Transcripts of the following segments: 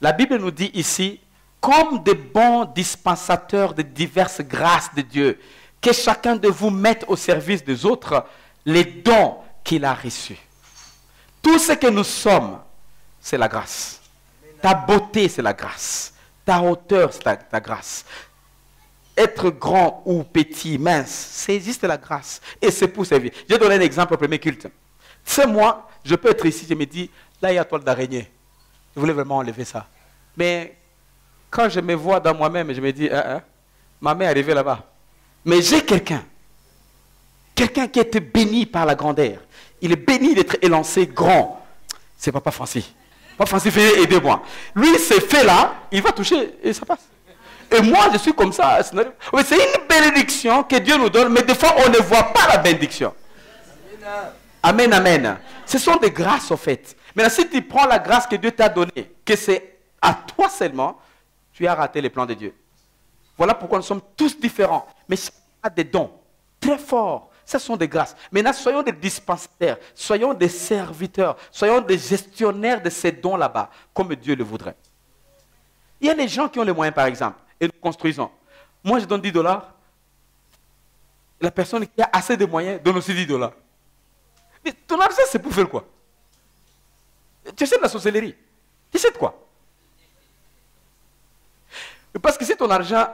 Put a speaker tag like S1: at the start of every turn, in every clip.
S1: La Bible nous dit ici, comme de bons dispensateurs de diverses grâces de Dieu, que chacun de vous mette au service des autres les dons qu'il a reçus. Tout ce que nous sommes, c'est la grâce. Ta beauté, c'est la grâce. Ta hauteur, c'est la grâce. Être grand ou petit, mince, c'est juste la grâce. Et c'est pour servir. Je vais donner un exemple au premier culte. Tu sais, moi, je peux être ici, je me dis, là, il y a toile d'araignée. Je voulais vraiment enlever ça. Mais quand je me vois dans moi-même, je me dis, ma main est arrivée là-bas. Mais j'ai quelqu'un qui a été béni par la grandeur. Il est béni d'être élancé grand. C'est Papa Francis. Papa Francis, venez aider-moi. Lui, c'est fait là, il va toucher et ça passe. Et moi, je suis comme ça. C'est une bénédiction que Dieu nous donne, mais des fois, on ne voit pas la bénédiction. Amen, amen. Ce sont des grâces, en fait. Maintenant, si tu prends la grâce que Dieu t'a donnée, que c'est à toi seulement, tu as raté les plans de Dieu. Voilà pourquoi nous sommes tous différents. Mais chacun a des dons très forts. Ce sont des grâces. Maintenant, soyons des dispensataires, soyons des serviteurs, soyons des gestionnaires de ces dons là-bas, comme Dieu le voudrait. Il y a des gens qui ont les moyens, par exemple, et nous construisons. Moi, je donne 10 dollars. La personne qui a assez de moyens donne aussi 10 dollars. Mais ton argent, c'est pour faire quoi? Tu achètes de la sorcellerie. Tu achètes quoi? Parce que si ton argent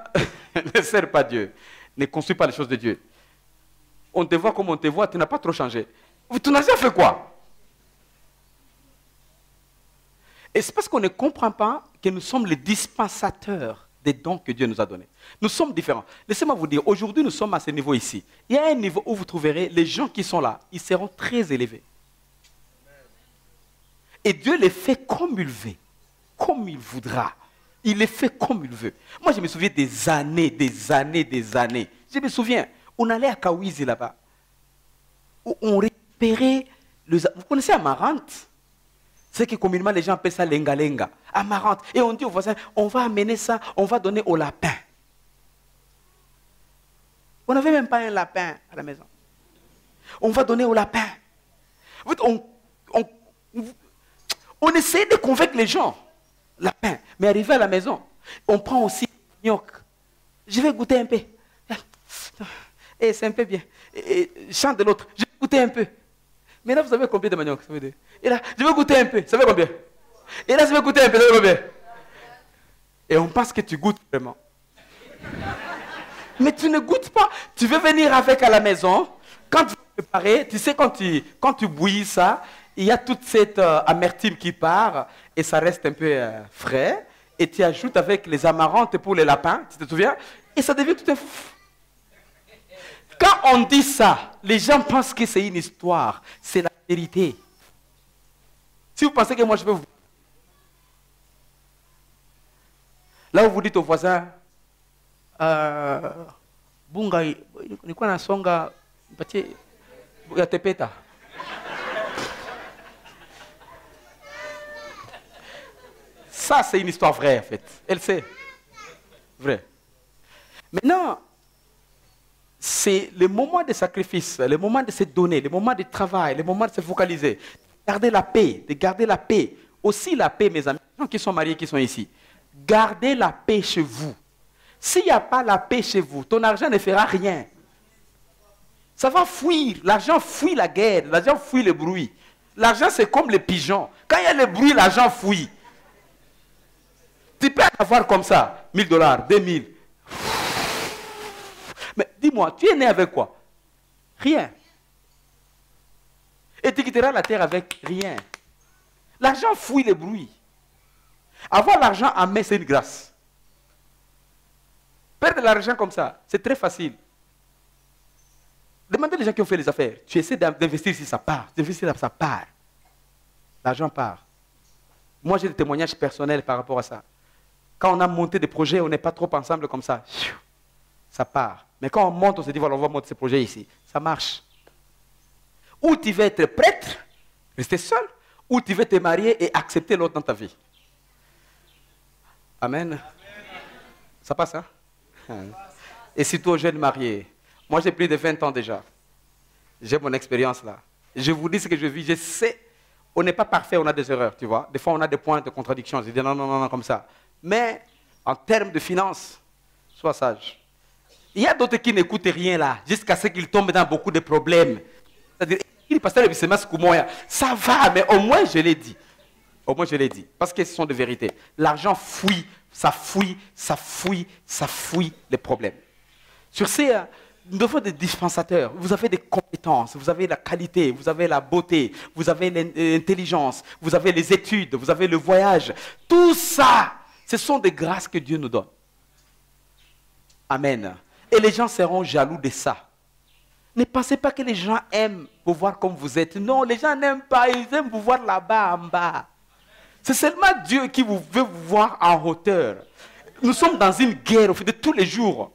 S1: ne sert pas Dieu, ne construit pas les choses de Dieu, on te voit comme on te voit, tu n'as pas trop changé. Ton argent fait quoi? Et c'est parce qu'on ne comprend pas que nous sommes les dispensateurs des dons que Dieu nous a donnés. Nous sommes différents. Laissez-moi vous dire, aujourd'hui nous sommes à ce niveau ici. Il y a un niveau où vous trouverez les gens qui sont là, ils seront très élevés. Et Dieu les fait comme il veut, comme il voudra. Il les fait comme il veut. Moi, je me souviens des années. Je me souviens, on allait à Kawizi là-bas, où on récupérait, vous connaissez Amarante? C'est que communément les gens appellent ça lenga-lenga, Amarante. Et on dit aux voisins, on va amener ça, on va donner au lapin. On n'avait même pas un lapin à la maison. On va donner au lapin. On essaie de convaincre les gens. Lapin. Mais arrivé à la maison, on prend aussi gnoc. Je vais goûter un peu. Et c'est un peu bien. Et chante de l'autre. Je vais goûter un peu. Mais là, vous avez combien de manioc? Et là, je vais goûter un peu. Ça fait combien? Et là, je vais goûter un peu. Ça fait combien? Et on pense que tu goûtes vraiment. Mais tu ne goûtes pas. Tu veux venir avec à la maison. Quand tu prépares, tu sais, quand tu bouillis ça, il y a toute cette amertume qui part et ça reste un peu frais. Et tu ajoutes avec les amarantes pour les lapins, tu te souviens? Et ça devient tout un fou. Quand on dit ça, les gens pensent que c'est une histoire. C'est la vérité. Si vous pensez que moi je vais vous... Là où vous dites au voisin, Bunga, ni kwa nasonga, mpatie, ya tepeta. Ça, c'est une histoire vraie, en fait. Elle sait. Vrai. Maintenant, c'est le moment de sacrifice, le moment de se donner, le moment de travail, le moment de se focaliser. De garder la paix. Aussi la paix, mes amis, les gens qui sont mariés, qui sont ici. Gardez la paix chez vous. S'il n'y a pas la paix chez vous, ton argent ne fera rien. Ça va fuir. L'argent fuit la guerre. L'argent fuit le bruit. L'argent, c'est comme les pigeons. Quand il y a le bruit, l'argent fuit. Tu peux avoir comme ça, 1000 dollars, 2000. Mais dis-moi, tu es né avec quoi? Rien. Et tu quitteras la terre avec rien. L'argent fuit le bruit. Avoir l'argent en main, c'est une grâce. Perdre l'argent comme ça, c'est très facile. Demandez les gens qui ont fait les affaires. Tu essaies d'investir si ça part. D'investir ça part. L'argent part. Moi, j'ai des témoignages personnels par rapport à ça. Quand on a monté des projets, on n'est pas trop ensemble comme ça. Ça part. Mais quand on monte, on se dit, voilà, on va monter ce projet ici. Ça marche. Ou tu vas être prêtre, rester seul, ou tu vas te marier et accepter l'autre dans ta vie. Amen. Amen. Ça passe, hein? Et surtout aux jeunes mariés. Moi, j'ai plus de 20 ans déjà. J'ai mon expérience là. Je vous dis ce que je vis. Je sais On n'est pas parfait, on a des erreurs, tu vois. Des fois, on a des points de contradiction. Je dis non, non, non, non, comme ça. Mais en termes de finances, sois sage. Il y a d'autres qui n'écoutent rien là, jusqu'à ce qu'ils tombent dans beaucoup de problèmes. C'est-à-dire, il passe le ça va, mais au moins je l'ai dit. Au moins je l'ai dit. Parce que ce sont des vérités. L'argent fouille, ça fouille, ça fouille, ça fouille les problèmes. Sur ces, nous devons des dispensateurs. Vous avez des compétences, vous avez la qualité, vous avez la beauté, vous avez l'intelligence, vous avez les études, vous avez le voyage. Tout ça, ce sont des grâces que Dieu nous donne. Amen. Et les gens seront jaloux de ça. Ne pensez pas que les gens aiment vous voir comme vous êtes. Non, les gens n'aiment pas, ils aiment vous voir là-bas en bas. C'est seulement Dieu qui veut vous voir en hauteur. Nous sommes dans une guerre au fait de tous les jours.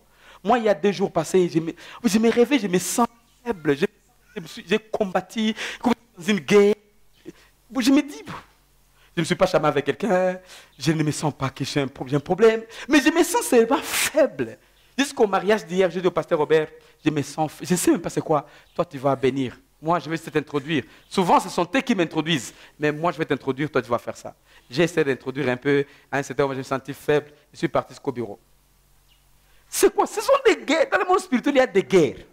S1: Moi, il y a 2 jours passés, je me réveille, je me sens faible. J'ai combattu dans une guerre. Je me dis, je ne suis pas charmé avec quelqu'un, je ne me sens pas que j'ai un problème, mais je me sens seulement faible. Jusqu'au mariage d'hier, j'ai dit au pasteur Robert, je me sens, je ne sais même pas c'est quoi. Toi, tu vas bénir. Moi, je vais t'introduire. Souvent, ce sont eux qui m'introduisent. Mais moi, je vais t'introduire, toi, tu vas faire ça. J'ai essayé d'introduire un peu. À un certain moment, je me sentis faible. Je suis parti jusqu'au bureau. C'est quoi? Ce sont des guerres. Dans le monde spirituel, il y a des guerres.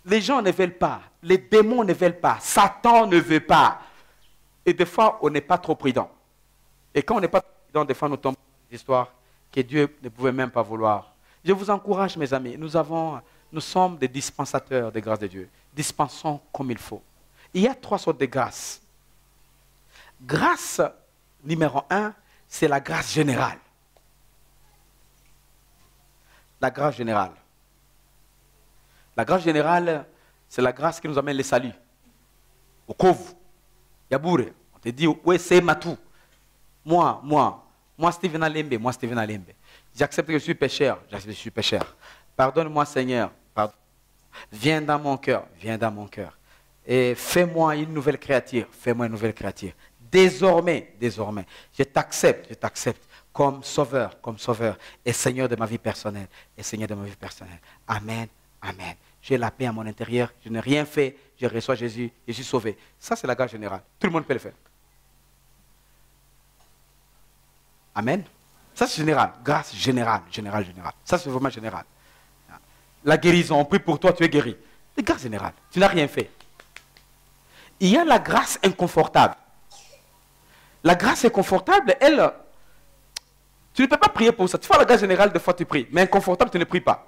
S1: Les gens ne veulent pas. Les démons ne veulent pas. Satan ne veut pas. Et des fois, on n'est pas trop prudent. Et quand on n'est pas trop prudent, des fois, nous tombons dans des histoires que Dieu ne pouvait même pas vouloir. Je vous encourage, mes amis. Nous sommes des dispensateurs des grâces de Dieu. Dispensons comme il faut. Il y a 3 sortes de grâces. Grâce numéro 1, c'est la grâce générale. La grâce générale. La grâce générale, c'est la grâce qui nous amène le salut. Au Kovu, Yaboure, on te dit, ouais, c'est Matou. Moi, Steven Alembe. J'accepte que je suis pécheur, je suis pécheur. Pardonne-moi, Seigneur. Pardon. Viens dans mon cœur. Et fais-moi une nouvelle créature. Désormais, je t'accepte comme sauveur et Seigneur de ma vie personnelle. Amen. J'ai la paix à mon intérieur, je n'ai rien fait, je reçois Jésus, je suis sauvé. Ça, c'est la grâce générale. Tout le monde peut le faire. Amen. Ça, c'est général. Grâce générale. Ça, c'est vraiment général. La guérison, on prie pour toi, tu es guéri. C'est grâce générale. Tu n'as rien fait. Il y a la grâce inconfortable. La grâce inconfortable, elle, tu ne peux pas prier pour ça. Tu fais la grâce générale, des fois tu pries. Mais inconfortable, tu ne pries pas.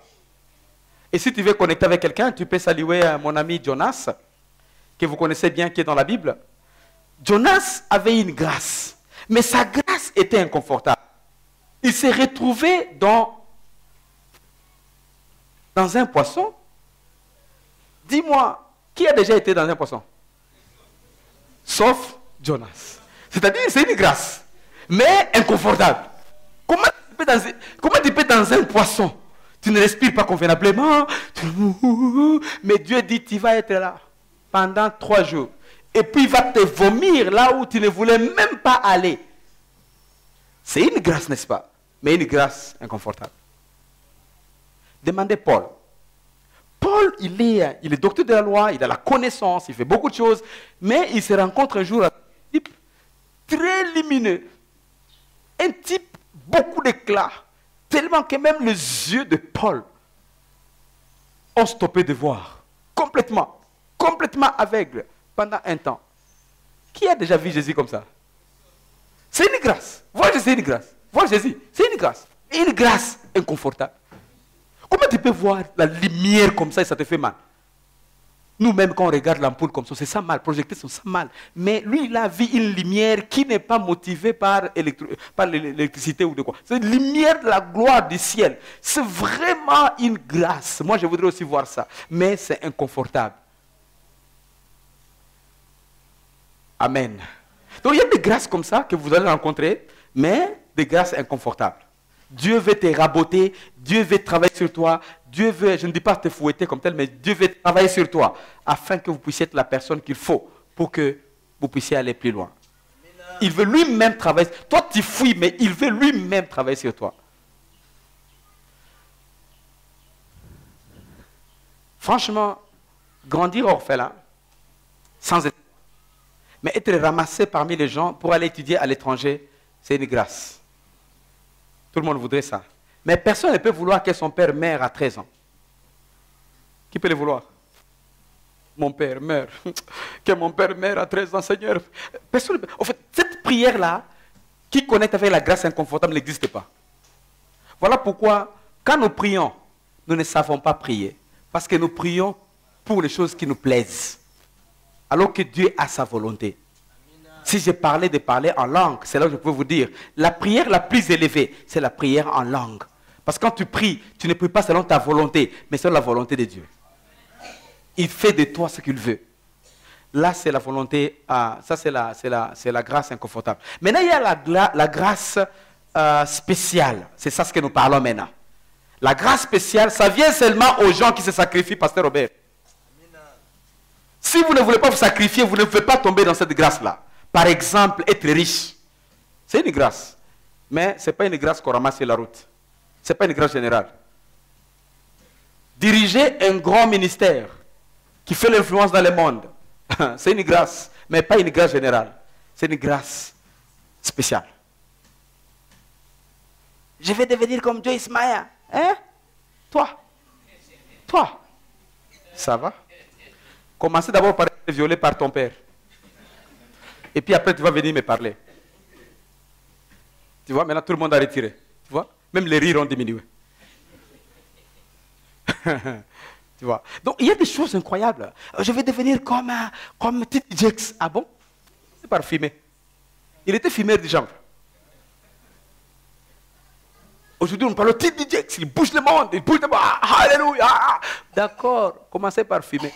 S1: Et si tu veux connecter avec quelqu'un, tu peux saluer mon ami Jonas, que vous connaissez bien, qui est dans la Bible. Jonas avait une grâce. Mais sa grâce était inconfortable. Il s'est retrouvé dans un poisson. Dis-moi, qui a déjà été dans un poisson? Sauf Jonas. C'est-à-dire, c'est une grâce, mais inconfortable. Comment tu peux dans un poisson? Tu ne respires pas convenablement. Mais Dieu dit, tu vas être là pendant 3 jours. Et puis il va te vomir là où tu ne voulais même pas aller. C'est une grâce, n'est-ce pas? Mais une grâce inconfortable. Demandez Paul. Paul, il est docteur de la loi, il a la connaissance, il fait beaucoup de choses, mais il se rencontre un jour avec un type très lumineux. Un type, beaucoup d'éclat, tellement que même les yeux de Paul ont stoppé de voir. Complètement aveugle pendant un temps. Qui a déjà vu Jésus comme ça? C'est une grâce. Voir Jésus, c'est une grâce. Voir Jésus, c'est une grâce. Et une grâce inconfortable. Comment tu peux voir la lumière comme ça et ça te fait mal? Nous-mêmes, quand on regarde l'ampoule comme ça, c'est ça mal. Projecté, c'est ça mal. Mais lui, il a vu une lumière qui n'est pas motivée par l'électricité ou de quoi. C'est une lumière de la gloire du ciel. C'est vraiment une grâce. Moi, je voudrais aussi voir ça. Mais c'est inconfortable. Amen. Donc, il y a des grâces comme ça que vous allez rencontrer, mais des grâces inconfortables. Dieu veut te raboter, Dieu veut travailler sur toi, Dieu veut, je ne dis pas te fouetter comme tel, mais Dieu veut travailler sur toi, afin que vous puissiez être la personne qu'il faut pour que vous puissiez aller plus loin. Il veut lui-même travailler. Toi, tu fouilles, mais il veut lui-même travailler sur toi. Franchement, grandir orphelin, sans être... Mais être ramassé parmi les gens pour aller étudier à l'étranger, c'est une grâce. Tout le monde voudrait ça. Mais personne ne peut vouloir que son père meure à 13 ans. Qui peut le vouloir? Mon père meurt. Que mon père meure à 13 ans, Seigneur. Personne. En fait, cette prière-là, qui connecte avec la grâce inconfortable, n'existe pas. Voilà pourquoi, quand nous prions, nous ne savons pas prier. Parce que nous prions pour les choses qui nous plaisent. Alors que Dieu a sa volonté. Si j'ai parlé de parler en langue, c'est là que je peux vous dire, la prière la plus élevée, c'est la prière en langue. Parce que quand tu pries, tu ne pries pas selon ta volonté, mais selon la volonté de Dieu. Il fait de toi ce qu'il veut. Là, c'est la volonté, ça c'est la grâce inconfortable. Maintenant, il y a la grâce spéciale. C'est ça ce que nous parlons maintenant. La grâce spéciale, ça vient seulement aux gens qui se sacrifient, Pasteur Robert. Si vous ne voulez pas vous sacrifier, vous ne pouvez pas tomber dans cette grâce-là. Par exemple, être riche. C'est une grâce. Mais ce n'est pas une grâce qu'on ramasse sur la route. Ce n'est pas une grâce générale. Diriger un grand ministère qui fait l'influence dans le monde, c'est une grâce, mais pas une grâce générale. C'est une grâce spéciale. Je vais devenir comme Joyce Meyer. Hein? Toi. Ça va? Commencez d'abord par être violé par ton père. Et puis après, tu vas venir me parler. Tu vois, maintenant tout le monde a retiré. Tu vois? Même les rires ont diminué. Tu vois? Donc, il y a des choses incroyables. Je vais devenir comme Titi Jakes. Ah bon? C'est par fumer. Il était fumeur du genre. Aujourd'hui, on parle de Titi Jakes. Il bouge le monde. Il bouge le monde. Alléluia. D'accord. Commencez par fumer.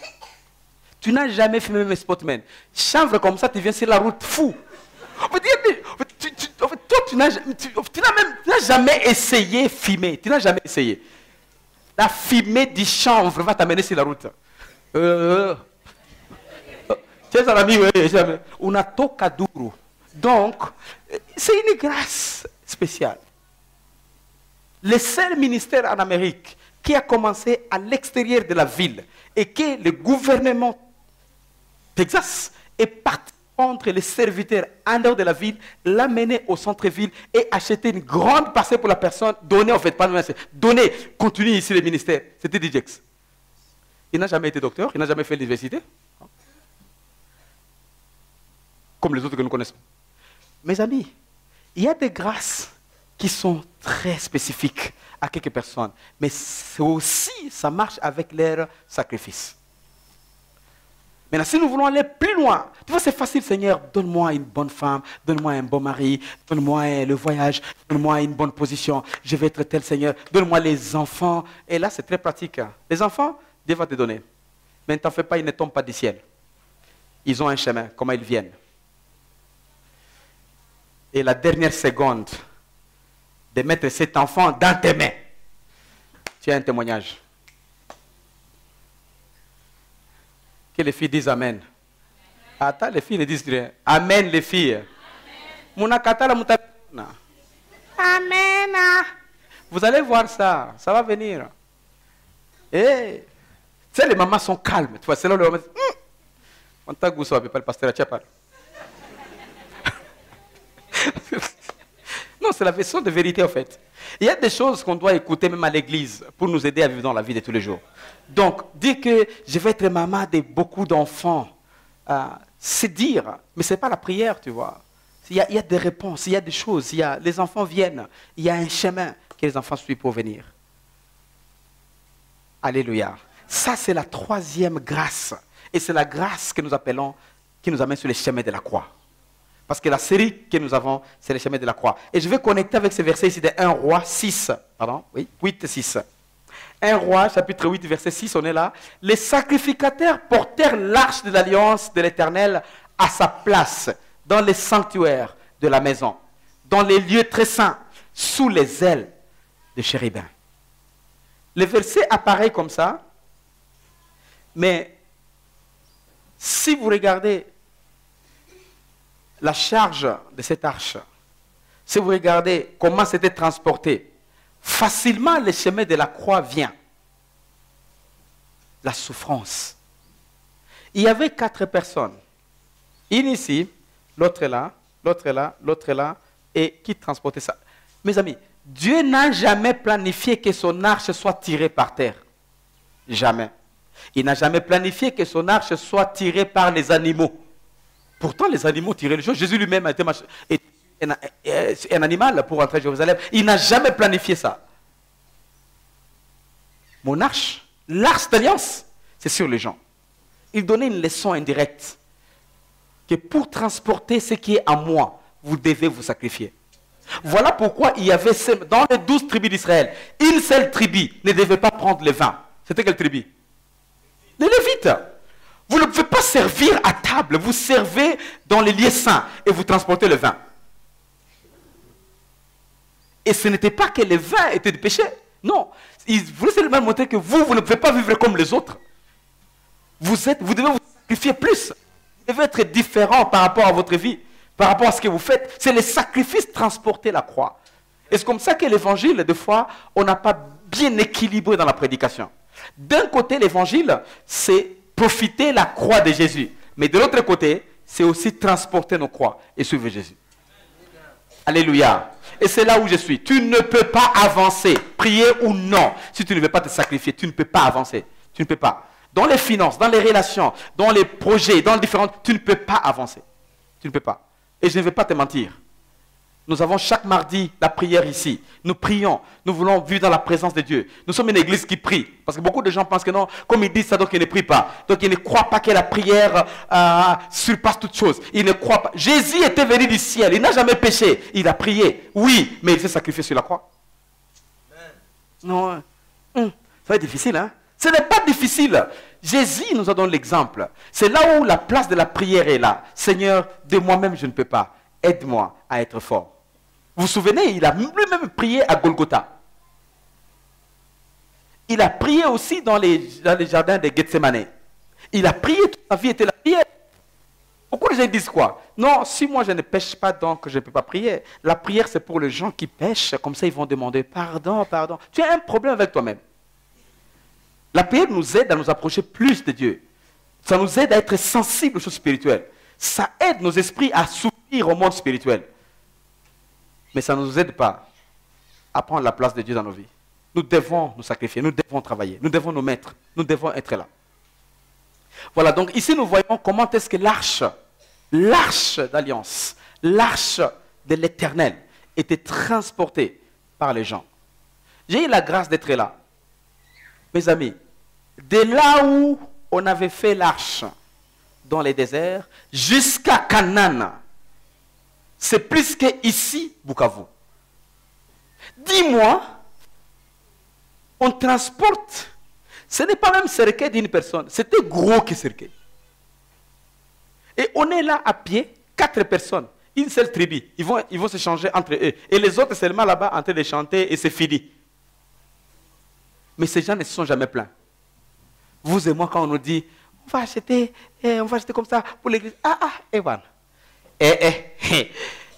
S1: Tu n'as jamais fumé mes Spotman. Chanvre comme ça, tu viens sur la route fou. Toi, tu n'as jamais essayé fumer. Tu n'as jamais essayé. La fumée du chanvre va t'amener sur la route. Tu es un ami, oui. Unatoka duru. Donc, c'est une grâce spéciale. Le seul ministère en Amérique qui a commencé à l'extérieur de la ville et que le gouvernement Texas est parti prendre les serviteurs en dehors de la ville, l'amener au centre-ville et acheter une grande parcelle pour la personne, donner en fait, pas donner, continuer ici le ministère. C'était Djex. Il n'a jamais été docteur, il n'a jamais fait l'université. Comme les autres que nous connaissons. Mes amis, il y a des grâces qui sont très spécifiques à quelques personnes, mais aussi, ça marche avec leur sacrifice. Maintenant, si nous voulons aller plus loin, tu vois, c'est facile, Seigneur, donne-moi une bonne femme, donne-moi un bon mari, donne-moi le voyage, donne-moi une bonne position, je vais être tel, Seigneur, donne-moi les enfants. Et là, c'est très pratique. Les enfants, Dieu va te donner. Mais ne t'en fais pas, ils ne tombent pas du ciel. Ils ont un chemin, comment ils viennent. Et la dernière seconde de mettre cet enfant dans tes mains, tu as un témoignage. Que les filles disent Amen. Attends, les filles ne disent rien. Amen, les filles. Amen. Vous allez voir ça. Ça va venir. Et tu sais, les mamans sont calmes. Tu vois, c'est là où les mamans disent on t'a goussé, pas le pasteur Tchapal. Non, c'est la version de vérité en fait. Il y a des choses qu'on doit écouter même à l'église pour nous aider à vivre dans la vie de tous les jours. Donc, dire que je vais être maman de beaucoup d'enfants, c'est dire, mais ce n'est pas la prière, tu vois. Il y a des réponses, il y a des choses, les enfants viennent, il y a un chemin que les enfants suivent pour venir. Alléluia. Ça, c'est la troisième grâce. Et c'est la grâce que nous appelons, qui nous amène sur les chemins de la croix. Parce que la série que nous avons, c'est les chemins de la croix. Et je vais connecter avec ce verset ici de 1 Roi 6. Pardon, oui, 8, 6. 1 Roi, chapitre 8, verset 6, on est là. Les sacrificateurs portèrent l'arche de l'alliance de l'Éternel à sa place, dans les sanctuaires de la maison, dans les lieux très saints, sous les ailes de chérubins. Le verset apparaît comme ça, mais si vous regardez la charge de cette arche, si vous regardez comment c'était transporté, facilement le chemin de la croix vient. La souffrance. Il y avait 4 personnes Une ici, l'autre est là, l'autre est là, l'autre est là. Et qui transportait ça? Mes amis, Dieu n'a jamais planifié que son arche soit tirée par terre. Jamais. Il n'a jamais planifié que son arche soit tirée par les animaux. Pourtant, les animaux tiraient les choses. Jésus lui-même a été un animal pour entrer à Jérusalem. Il n'a jamais planifié ça. Mon arche, l'arche d'alliance, c'est sur les gens. Il donnait une leçon indirecte. Que pour transporter ce qui est à moi, vous devez vous sacrifier. Voilà pourquoi il y avait dans les 12 tribus d'Israël, une seule tribu ne devait pas prendre le vin. C'était quelle tribu? Les Lévites. Vous ne pouvez pas servir à table. Vous servez dans les lieux saints et vous transportez le vin. Et ce n'était pas que le vin était du péché. Non. Il voulait seulement montrer que vous ne pouvez pas vivre comme les autres. Vous devez vous sacrifier plus. Vous devez être différent par rapport à votre vie, par rapport à ce que vous faites. C'est le sacrifice transporter la croix. Et c'est comme ça que l'évangile, des fois, on n'a pas bien équilibré dans la prédication. D'un côté, l'évangile, c'est profiter la croix de Jésus. Mais de l'autre côté, c'est aussi transporter nos croix et suivre Jésus. Alléluia. Et c'est là où je suis. Tu ne peux pas avancer, prier ou non. Si tu ne veux pas te sacrifier, tu ne peux pas avancer. Tu ne peux pas. Dans les finances, dans les relations, dans les projets, dans les différentes, tu ne peux pas avancer. Tu ne peux pas. Et je ne vais pas te mentir. Nous avons chaque mardi la prière ici. Nous prions. Nous voulons vivre dans la présence de Dieu. Nous sommes une église qui prie. Parce que beaucoup de gens pensent que non, comme ils disent ça, donc ils ne prient pas. Donc ils ne croient pas que la prière surpasse toute chose. Ils ne croient pas. Jésus était venu du ciel. Il n'a jamais péché. Il a prié. Oui, mais il s'est sacrifié sur la croix. Non. Ça va être difficile, hein? Ce n'est pas difficile. Jésus nous a donné l'exemple. C'est là où la place de la prière est là. Seigneur, de moi-même, je ne peux pas. Aide-moi à être fort. Vous vous souvenez, il a lui-même prié à Golgotha. Il a prié aussi dans les jardins de Gethsemane. Il a prié, toute sa vie était la prière. Beaucoup de gens disent quoi? Non, si moi je ne pêche pas, donc je ne peux pas prier. La prière, c'est pour les gens qui pêchent. Comme ça, ils vont demander pardon, pardon. Tu as un problème avec toi-même. La prière nous aide à nous approcher plus de Dieu. Ça nous aide à être sensibles aux choses spirituelles. Ça aide nos esprits à s'ouvrir au monde spirituel. Mais ça ne nous aide pas à prendre la place de Dieu dans nos vies. Nous devons nous sacrifier, nous devons travailler, nous devons nous mettre, nous devons être là. Voilà, donc ici nous voyons comment est-ce que l'arche d'alliance, l'arche de l'éternel était transportée par les gens. J'ai eu la grâce d'être là. Mes amis, de là où on avait fait l'arche dans les déserts, jusqu'à Canaan, c'est plus qu'ici, Bukavu. Dis-moi, on transporte, ce n'est pas même cercueil d'une personne, c'était gros que cercueil. Et on est là à pied, 4 personnes, une seule tribu, ils vont se changer entre eux. Et les autres seulement là-bas en train de chanter et c'est fini. Mais ces gens ne se sont jamais plaints. Vous et moi, quand on nous dit, on va acheter comme ça pour l'église. Evan.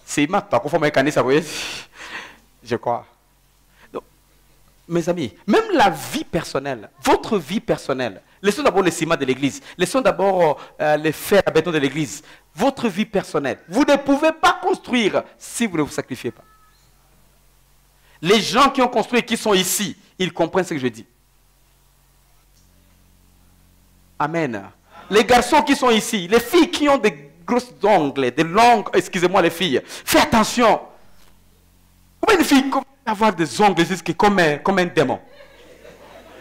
S1: C'est maintenant qu'on fait mécanisme, vous voyez. Je crois. Donc, mes amis, même la vie personnelle, votre vie personnelle, laissons d'abord les ciments de l'église, laissons d'abord les fers à béton de l'église. Votre vie personnelle, vous ne pouvez pas construire si vous ne vous sacrifiez pas. Les gens qui ont construit et qui sont ici, ils comprennent ce que je dis. Amen. Les garçons qui sont ici, les filles qui ont des grosses ongles, des longues, excusez-moi les filles, faites attention. Comment une fille peut avoir des ongles comme un démon?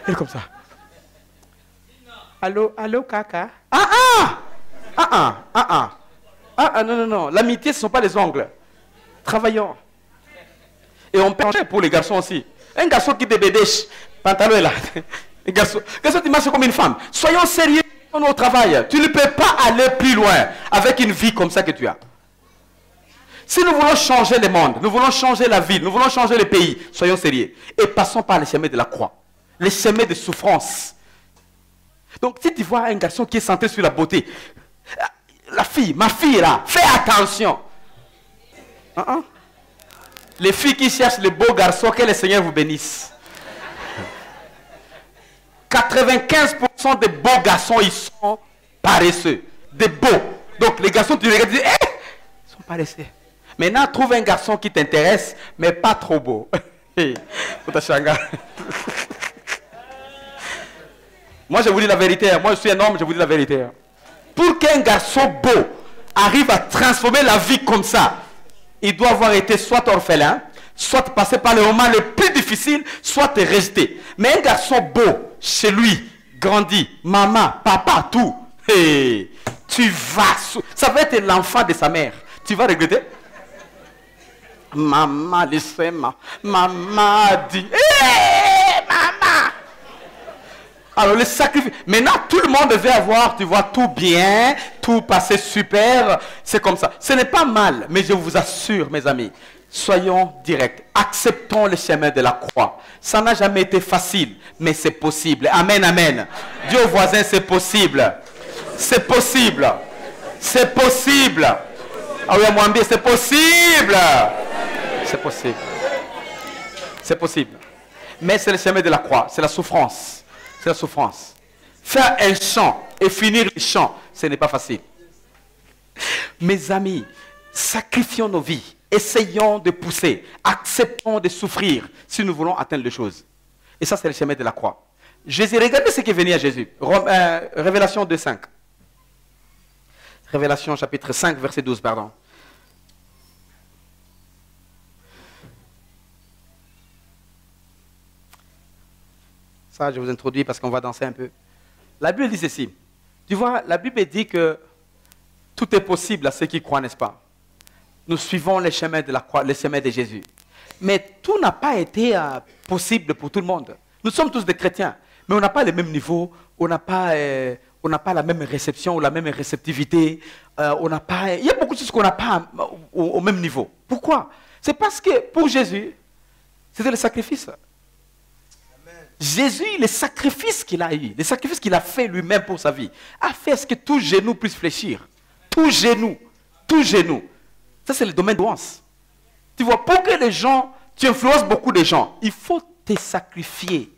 S1: Elle est comme ça. Allô, caca? Non. L'amitié, ce ne sont pas les ongles. Travaillons. Et on peut changer pour les garçons aussi. Un garçon qui te bédèche, pantalon est là. Un garçon qui marche comme une femme. Soyons sérieux au travail. Tu ne peux pas aller plus loin avec une vie comme ça que tu as. Si nous voulons changer le monde, nous voulons changer la ville, nous voulons changer le pays, soyons sérieux. Et passons par les chemins de la croix. Les chemins de souffrance. Donc si tu vois un garçon qui est centré sur la beauté, la fille, ma fille là, fais attention. Les filles qui cherchent les beaux garçons, que le Seigneur vous bénisse. 95% des beaux garçons, ils sont paresseux. Des beaux. Donc les garçons, tu les regardes, tu dis, eh, ils sont pas restés. Maintenant, trouve un garçon qui t'intéresse, mais pas trop beau. Moi, je vous dis la vérité. Moi, je suis un homme, je vous dis la vérité. Pour qu'un garçon beau arrive à transformer la vie comme ça, il doit avoir été soit orphelin, soit passer par le moment le plus difficile, soit rejeté. Mais un garçon beau, chez lui, grandit, maman, papa, tout. Hey, tu vas... Ça va être l'enfant de sa mère. Tu vas regretter. Maman, laissez-moi. Maman dit... Hey, maman. Alors, le sacrifice... Maintenant, tout le monde veut avoir, tu vois, tout bien, tout passer super. C'est comme ça. Ce n'est pas mal, mais je vous assure, mes amis, soyons directs. Acceptons le chemin de la croix. Ça n'a jamais été facile, mais c'est possible. Amen, amen. Dieu au voisin, c'est possible. C'est possible. C'est possible. Ah oui, moi, c'est possible. C'est possible. C'est possible. Mais c'est le chemin de la croix. C'est la souffrance. C'est la souffrance. Faire un chant et finir le chant, ce n'est pas facile. Mes amis, sacrifions nos vies. Essayons de pousser. Acceptons de souffrir si nous voulons atteindre les choses. Et ça, c'est le chemin de la croix. Jésus, regardez ce qui est venu à Jésus. Révélation 2:5. Révélation chapitre 5, verset 12, pardon. Ça, je vous introduis parce qu'on va danser un peu. La Bible dit ceci. Tu vois, la Bible dit que tout est possible à ceux qui croient, n'est-ce pas? Nous suivons les chemins de la croix, les chemins de Jésus. Mais tout n'a pas été possible pour tout le monde. Nous sommes tous des chrétiens, mais on n'a pas le même niveau, on n'a pas la même réception ou la même réceptivité. Il y a beaucoup de choses qu'on n'a pas au même niveau. Pourquoi? C'est parce que pour Jésus, c'était le sacrifice. Jésus, le sacrifice qu'il a eu, le sacrifice qu'il a fait lui-même pour sa vie, a fait ce que tout genou puisse fléchir. Tout genou, tout genou. Ça, c'est le domaine d'influence. Tu vois, pour que les gens, tu influences beaucoup de gens, il faut te sacrifier.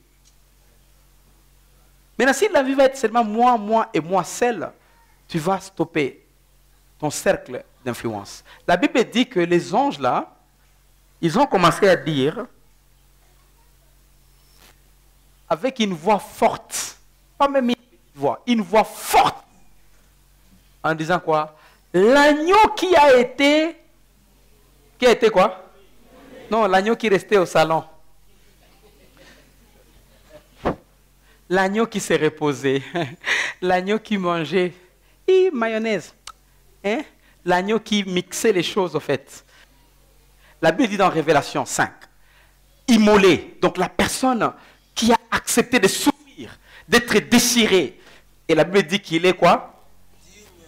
S1: Maintenant, si la vie va être seulement moi et moi seul, tu vas stopper ton cercle d'influence. La Bible dit que les anges, là, ils ont commencé à dire, avec une voix forte, pas même une voix, une voix forte, en disant quoi? L'agneau qui a été quoi? Non, l'agneau qui restait au salon. L'agneau qui s'est reposé. L'agneau qui mangeait. Et mayonnaise. Hein? L'agneau qui mixait les choses, au fait. La Bible dit dans Révélation 5. Immolé. Donc la personne qui a accepté de souffrir, d'être déchiré. Et la Bible dit qu'il est quoi?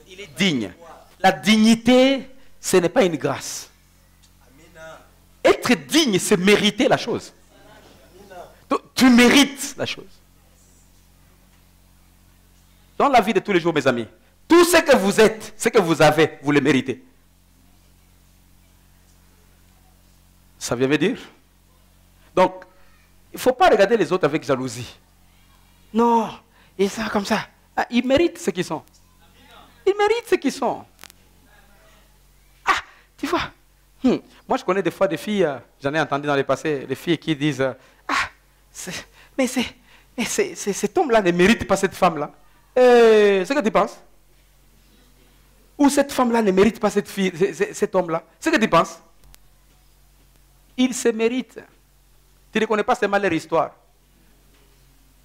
S1: Il est digne. La dignité, ce n'est pas une grâce. Être digne, c'est mériter la chose. Donc, tu mérites la chose. Dans la vie de tous les jours, mes amis, tout ce que vous êtes, ce que vous avez, vous le méritez. Ça vient me dire? Donc, il ne faut pas regarder les autres avec jalousie. Non, ils sont comme ça. Ah, ils méritent ce qu'ils sont. Ils méritent ce qu'ils sont. Ah, tu vois. Moi, je connais des fois des filles, j'en ai entendu dans le passé, les filles qui disent, mais cet homme-là ne mérite pas cette femme-là. C'est ce que tu penses? Ou cette femme-là ne mérite pas cet homme-là? C'est ce que tu penses? Il se mérite. Tu ne connais pas seulement leur histoire.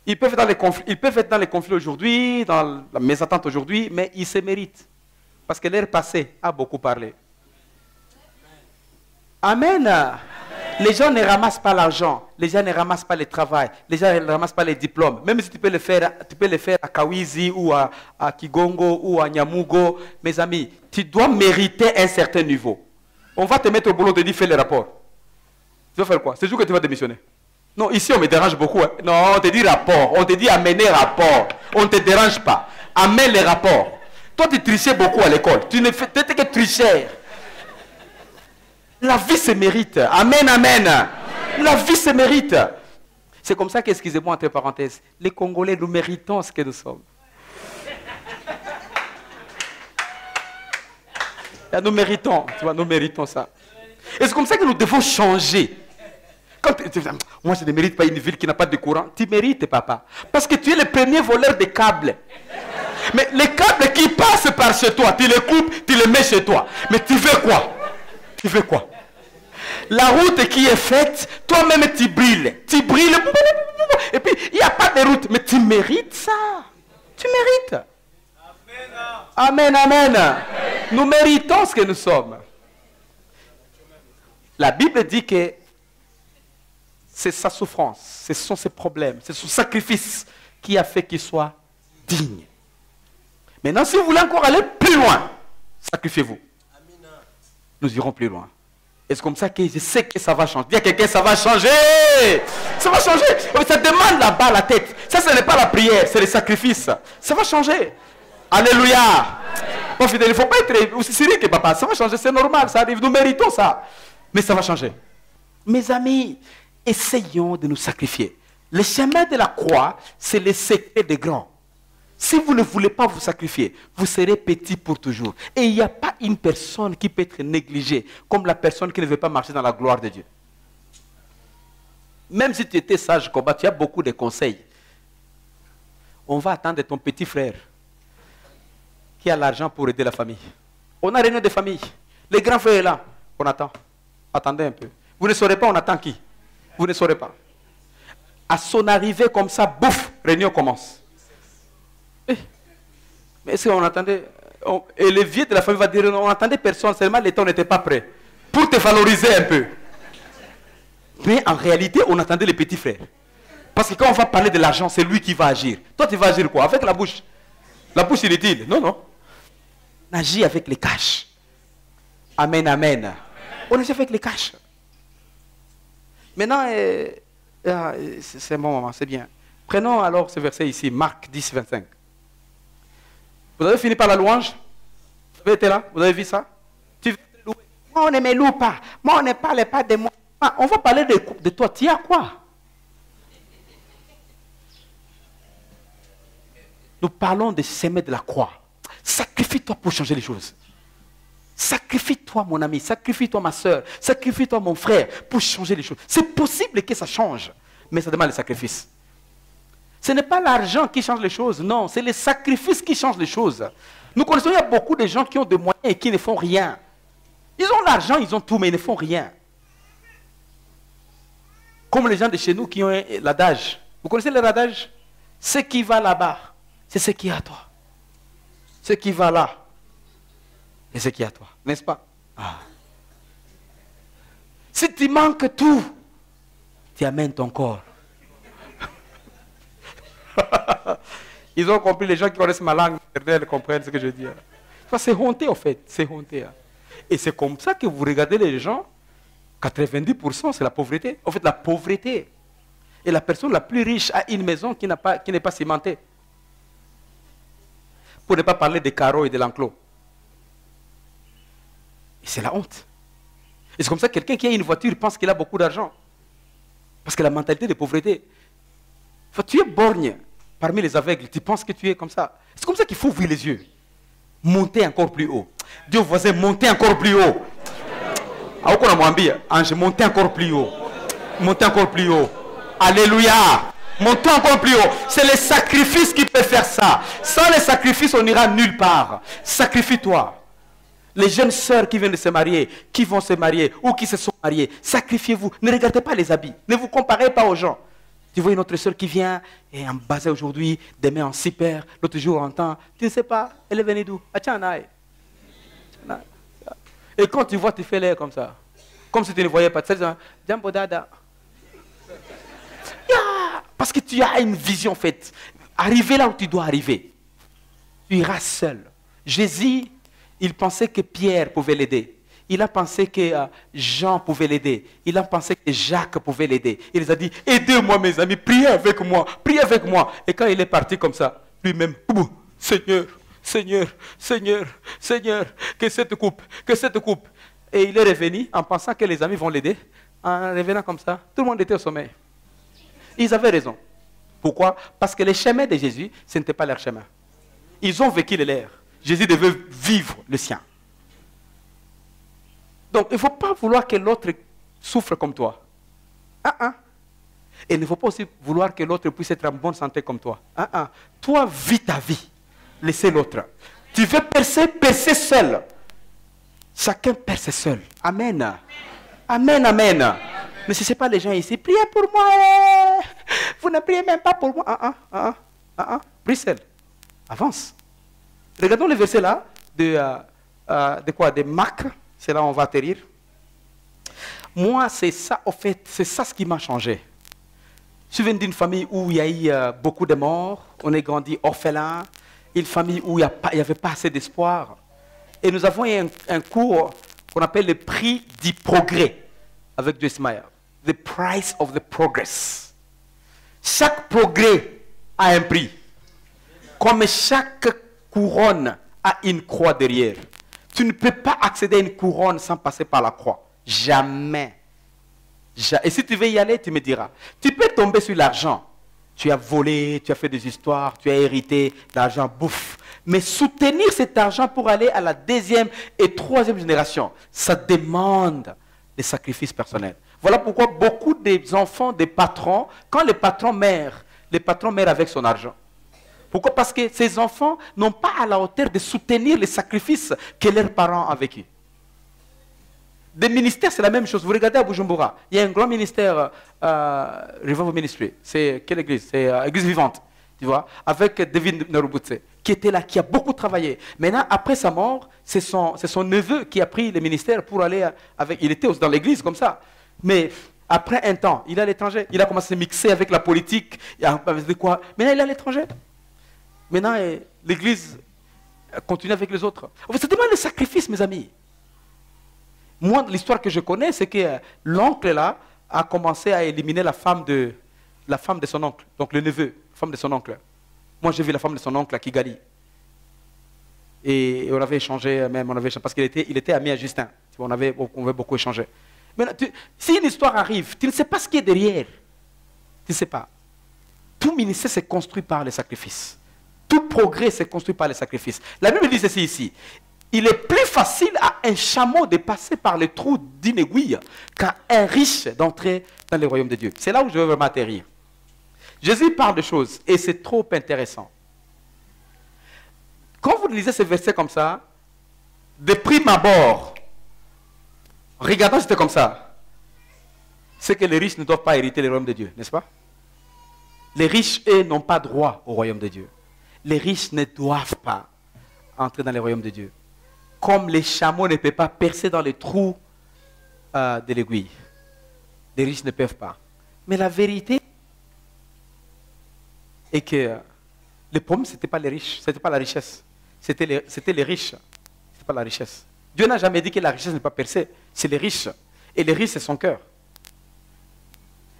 S1: Ils peuvent être dans les conflits aujourd'hui, dans la mésattente aujourd'hui, mais ils se méritent. Parce que leur passé a beaucoup parlé. Amen. Amen. Les gens ne ramassent pas l'argent, les gens ne ramassent pas le travail, les gens ne ramassent pas les diplômes. Même si tu peux le faire à Kawizi ou à Kigongo ou à Nyamugo, mes amis, tu dois mériter un certain niveau. On va te mettre au boulot, on te dit fais le rapport. Tu vas faire quoi? C'est sûr que tu vas démissionner. Non, ici on me dérange beaucoup. Hein. Non, on te dit rapport, on te dit amener rapport. On ne te dérange pas. Amène les rapports. Toi tu trichais beaucoup à l'école. Tu n'étais que tricheur. La vie se mérite. Amen, amen. Amen. La vie se mérite. C'est comme ça qu'excusez-moi entre parenthèses, les Congolais, nous méritons ce que nous sommes. Nous méritons, tu vois, nous méritons ça. Et c'est comme ça que nous devons changer. Quand moi, je ne mérite pas une ville qui n'a pas de courant. Tu mérites, papa. Parce que tu es le premier voleur de câbles. Mais les câbles qui passent par chez toi, tu les coupes, tu les mets chez toi. Mais tu veux quoi? Tu veux quoi? La route qui est faite, toi-même tu brilles. Tu brilles. Et puis, il n'y a pas de route. Mais tu mérites ça. Tu mérites. Amen, amen. Nous méritons ce que nous sommes. La Bible dit que c'est sa souffrance, ce sont ses problèmes, c'est son sacrifice qui a fait qu'il soit digne. Maintenant, si vous voulez encore aller plus loin, sacrifiez-vous. Nous irons plus loin. Et c'est comme ça que je sais que ça va changer. Dis à quelqu'un, ça va changer. Ça va changer. Ça demande là-bas la tête. Ça, ce n'est pas la prière, c'est le sacrifice. Ça va changer. Alléluia. Bon, fidèle, il ne faut pas être aussi sérieux que papa. Ça va changer, c'est normal, ça arrive. Nous méritons ça. Mais ça va changer. Mes amis, essayons de nous sacrifier. Le chemin de la croix, c'est le secret des grands. Si vous ne voulez pas vous sacrifier, vous serez petit pour toujours. Et il n'y a pas une personne qui peut être négligée comme la personne qui ne veut pas marcher dans la gloire de Dieu. Même si tu étais sage combat, tu as beaucoup de conseils. On va attendre ton petit frère qui a l'argent pour aider la famille. On a réunion de famille. Le grand frère est là. On attend. Attendez un peu. Vous ne saurez pas, on attend qui? Vous ne saurez pas. À son arrivée comme ça, bouf, réunion commence. Mais est-ce qu'on attendait? Et le vieux de la famille va dire, on n'attendait personne, seulement les temps n'étaient pas prêts. Pour te valoriser un peu. Mais en réalité, on attendait les petits frères. Parce que quand on va parler de l'argent, c'est lui qui va agir. Toi, tu vas agir quoi? Avec la bouche. La bouche inutile. Non, non. On agit avec les cash. Amen, amen. On agit avec les cash. Maintenant, c'est bon, maman, c'est bien. Prenons alors ce verset ici, Marc 10, 25. Vous avez fini par la louange? Vous avez été là? Vous avez vu ça? Tu veux te louer? Moi, on ne me loue pas. Moi, on ne parle pas de moi. On va parler de toi. Tu as quoi? Nous parlons de semer de la croix. Sacrifie-toi pour changer les choses. Sacrifie-toi, mon ami. Sacrifie-toi, ma soeur. Sacrifie-toi, mon frère, pour changer les choses. C'est possible que ça change, mais ça demande le sacrifice. Ce n'est pas l'argent qui change les choses, non. C'est le sacrifice qui change les choses. Nous connaissons, il y a beaucoup de gens qui ont des moyens et qui ne font rien. Ils ont l'argent, ils ont tout, mais ils ne font rien. Comme les gens de chez nous qui ont l'adage. Vous connaissez le adage? Ce qui va là-bas, c'est ce qui est à toi. Ce qui va là, c'est ce qui est à toi. N'est-ce pas? Ah. Si tu manques tout, tu amènes ton corps. Ils ont compris, les gens qui connaissent ma langue, ils comprennent ce que je dis. Enfin, c'est honteux, en fait. C'est honteux. Et c'est comme ça que vous regardez les gens, 90% c'est la pauvreté. En fait, la pauvreté. Et la personne la plus riche a une maison qui n'est pas cimentée. Pour ne pas parler des carreaux et de l'enclos. Et c'est la honte. Et c'est comme ça que quelqu'un qui a une voiture pense qu'il a beaucoup d'argent. Parce que la mentalité de pauvreté. Enfin, tu es borgne parmi les aveugles. Tu penses que tu es comme ça. C'est comme ça qu'il faut ouvrir les yeux. Monter encore plus haut. Dieu voisin, monter encore plus haut. Monter encore plus haut. Monter encore plus haut. Alléluia. Montons encore plus haut. C'est le sacrifice qui peut faire ça. Sans le sacrifice, on n'ira nulle part. Sacrifie-toi. Les jeunes sœurs qui viennent de se marier, qui vont se marier ou qui se sont mariées, sacrifiez-vous. Ne regardez pas les habits. Ne vous comparez pas aux gens. Tu vois une autre sœur qui vient et en basé aujourd'hui, demain en super, l'autre jour en temps. Tu ne sais pas, elle est venue d'où? Et quand tu vois, tu fais l'air comme ça. Comme si tu ne voyais pas. Tu sais, Jambo Dada. Parce que tu as une vision faite. Arriver là où tu dois arriver. Tu iras seul. Jésus, il pensait que Pierre pouvait l'aider. Il a pensé que Jean pouvait l'aider. Il a pensé que Jacques pouvait l'aider. Il les a dit, aidez-moi mes amis, priez avec moi, priez avec moi. Et quand il est parti comme ça, lui-même, Seigneur, Seigneur, Seigneur, Seigneur, que cette coupe. Et il est revenu en pensant que les amis vont l'aider. En revenant comme ça, tout le monde était au sommeil. Ils avaient raison. Pourquoi? Parce que les chemins de Jésus, ce n'était pas leur chemin. Ils ont vécu le leur. Jésus devait vivre le sien. Donc, il ne faut pas vouloir que l'autre souffre comme toi. Et il ne faut pas aussi vouloir que l'autre puisse être en bonne santé comme toi. Toi, vis ta vie. Laissez l'autre. Tu veux percer, percer seul. Chacun perce seul. Amen. Amen, amen. Mais si ce n'est pas les gens ici, priez pour moi. Vous ne priez même pas pour moi. Prie seul. Avance. Regardons le verset là de quoi? De Marc. C'est là où on va atterrir. Moi, c'est ça, en fait, c'est ça ce qui m'a changé. Je viens d'une famille où il y a eu beaucoup de morts. On est grandi orphelin. Une famille où il n'y avait pas assez d'espoir. Et nous avons eu un cours qu'on appelle le prix du progrès avec Joyce Meyer. The price of the progress. Chaque progrès a un prix. Comme chaque couronne a une croix derrière. Tu ne peux pas accéder à une couronne sans passer par la croix. Jamais. Et si tu veux y aller, tu me diras. Tu peux tomber sur l'argent. Tu as volé, tu as fait des histoires, tu as hérité d'argent, bouffe. Mais soutenir cet argent pour aller à la deuxième et troisième génération, ça demande des sacrifices personnels. Voilà pourquoi beaucoup des enfants des patrons, quand le patron meurt avec son argent. Pourquoi? Parce que ces enfants n'ont pas à la hauteur de soutenir les sacrifices que leurs parents ont vécus. Des ministères, c'est la même chose. Vous regardez à Bujumbura, il y a un grand ministère, Revival Ministry. C'est quelle église? C'est Église Vivante, tu vois, avec David Narubutse, qui était là, qui a beaucoup travaillé. Maintenant, après sa mort, c'est son neveu qui a pris le ministère pour aller avec... Il était dans l'église comme ça. Mais après un temps, il est à l'étranger. Il a commencé à mixer avec la politique. Maintenant, il est à l'étranger. Maintenant, l'église continue avec les autres. Ça demande le sacrifice, mes amis. Moi, l'histoire que je connais, c'est que l'oncle là a commencé à éliminer la femme de son oncle, donc le neveu, la femme de son oncle. Moi, j'ai vu la femme de son oncle à Kigali. Et on avait échangé, même, parce qu'il était ami à Justin. On avait beaucoup échangé. Mais si une histoire arrive, tu ne sais pas ce qui est derrière. Tu ne sais pas. Tout ministère s'est construit par les sacrifices. Tout progrès s'est construit par les sacrifices. La Bible dit ceci ici. Il est plus facile à un chameau de passer par le trou d'une aiguille qu'à un riche d'entrer dans le royaume de Dieu. C'est là où je veux vraiment atterrir. Jésus parle de choses et c'est trop intéressant. Quand vous lisez ce verset comme ça, de prime abord, regardons c'était comme ça, c'est que les riches ne doivent pas hériter le royaume de Dieu, n'est-ce pas? Les riches, eux, n'ont pas droit au royaume de Dieu. Les riches ne doivent pas entrer dans le royaume de Dieu. Comme les chameaux ne peuvent pas percer dans les trous de l'aiguille. Les riches ne peuvent pas. Mais la vérité est que le problème, ce n'était pas les riches, ce n'était pas la richesse. C'était les riches. Ce n'était pas la richesse. Dieu n'a jamais dit que la richesse n'est pas percée. C'est les riches. Et les riches, c'est son cœur.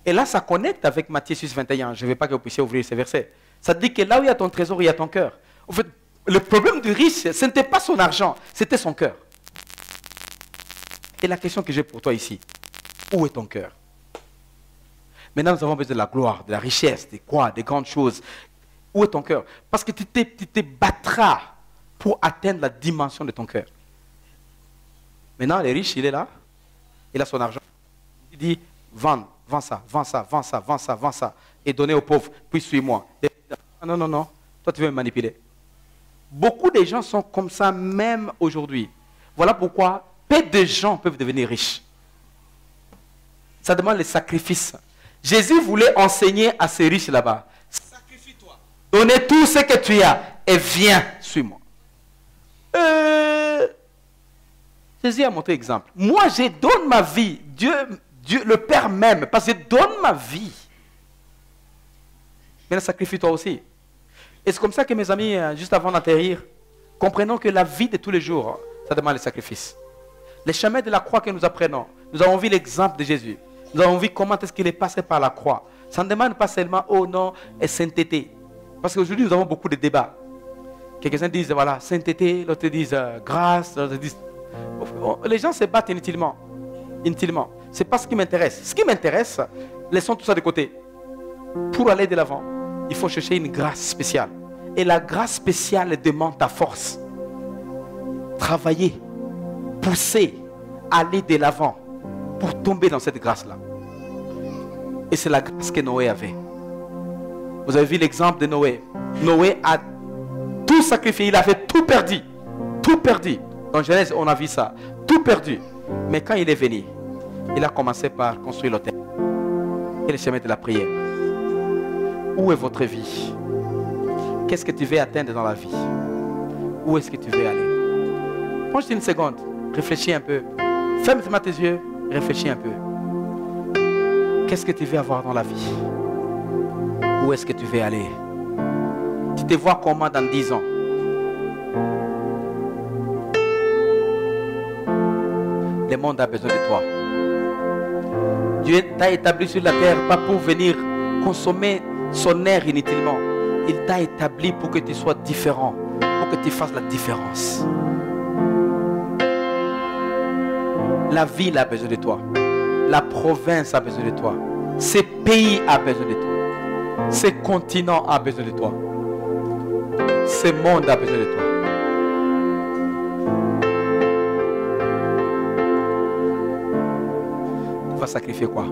S1: Et là, ça connecte avec Matthieu 6, 21. Je ne veux pas que vous puissiez ouvrir ces versets. Ça dit que là où il y a ton trésor, il y a ton cœur. En fait, le problème du riche, ce n'était pas son argent, c'était son cœur. Et la question que j'ai pour toi ici, où est ton cœur? Maintenant, nous avons besoin de la gloire, de la richesse, de quoi, des grandes choses. Où est ton cœur? Parce que tu te battras pour atteindre la dimension de ton cœur. Maintenant, le riche, il est là, il a son argent. Il dit, vends ça, vends ça, vends ça, vends ça, vends ça, et donnez aux pauvres, puis suis-moi. Non, non, non, toi tu veux me manipuler. Beaucoup de gens sont comme ça même aujourd'hui. Voilà pourquoi peu de gens peuvent devenir riches. Ça demande les sacrifices. Jésus voulait enseigner à ces riches là-bas. Sacrifie-toi. Donnez tout ce que tu as et viens, suis-moi. Jésus a montré exemple. Moi, je donne ma vie. Dieu, le Père m'aime parce que je donne ma vie. Mais sacrifie-toi aussi. Et c'est comme ça que mes amis, juste avant d'atterrir, comprenons que la vie de tous les jours, ça demande les sacrifices. Les chemins de la croix que nous apprenons, nous avons vu l'exemple de Jésus. Nous avons vu comment est-ce qu'il est passé par la croix. Ça ne demande pas seulement oh non et sainteté. Parce qu'aujourd'hui, nous avons beaucoup de débats. Quelques-uns disent voilà, sainteté, l'autre disent grâce, l'autre disent... Les gens se battent inutilement. Inutilement. Ce n'est pas ce qui m'intéresse. Ce qui m'intéresse, laissons tout ça de côté. Pour aller de l'avant, il faut chercher une grâce spéciale. Et la grâce spéciale demande ta force. Travailler, pousser, aller de l'avant pour tomber dans cette grâce-là. Et c'est la grâce que Noé avait. Vous avez vu l'exemple de Noé. Noé a tout sacrifié, il avait tout perdu. Tout perdu. Dans Genèse, on a vu ça. Tout perdu. Mais quand il est venu, il a commencé par construire l'autel et le chemin de la prière. Où est votre vie? Qu'est-ce que tu veux atteindre dans la vie? Où est-ce que tu veux aller? Prends juste une seconde, réfléchis un peu. Ferme tes yeux, réfléchis un peu. Qu'est-ce que tu veux avoir dans la vie? Où est-ce que tu veux aller? Tu te vois comment dans 10 ans? Le monde a besoin de toi. Dieu t'a établi sur la terre pas pour venir consommer son air inutilement. Il t'a établi pour que tu sois différent, pour que tu fasses la différence. La ville a besoin de toi. La province a besoin de toi. Ce pays a besoin de toi. Ce continent a besoin de toi. Ce monde a besoin de toi. Tu vas sacrifier quoi?